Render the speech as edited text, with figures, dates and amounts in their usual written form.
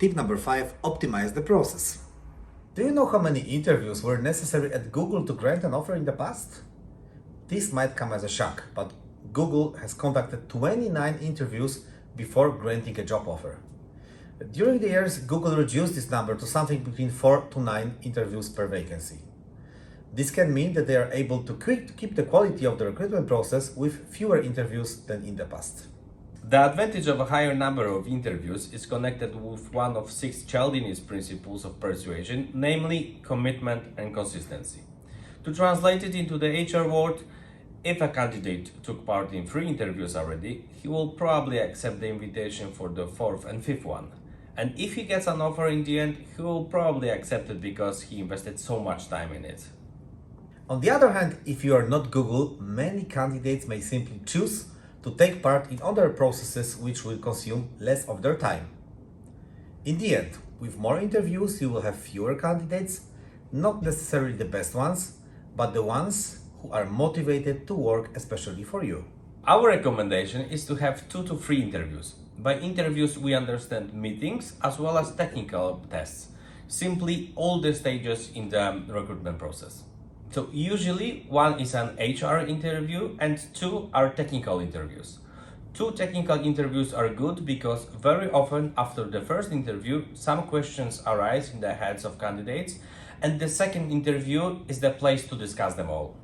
Tip number 5, optimize the process. Do you know how many interviews were necessary at Google to grant an offer in the past? This might come as a shock, but Google has conducted 29 interviews before granting a job offer. During the years, Google reduced this number to something between 4 to 9 interviews per vacancy. This can mean that they are able to keep the quality of the recruitment process with fewer interviews than in the past. The advantage of a higher number of interviews is connected with one of 6 Cialdini's principles of persuasion, namely commitment and consistency. To translate it into the HR world, if a candidate took part in 3 interviews already, he will probably accept the invitation for the 4th and 5th one. And if he gets an offer in the end, he will probably accept it because he invested so much time in it. On the other hand, if you are not Google, many candidates may simply choose to take part in other processes which will consume less of their time. In the end, with more interviews, you will have fewer candidates, not necessarily the best ones, but the ones who are motivated to work especially for you. Our recommendation is to have 2 to 3 interviews. By interviews, we understand meetings as well as technical tests, simply all the stages in the recruitment process. So usually 1 is an HR interview and 2 are technical interviews. 2 technical interviews are good because very often after the first interview, some questions arise in the heads of candidates, and the second interview is the place to discuss them all.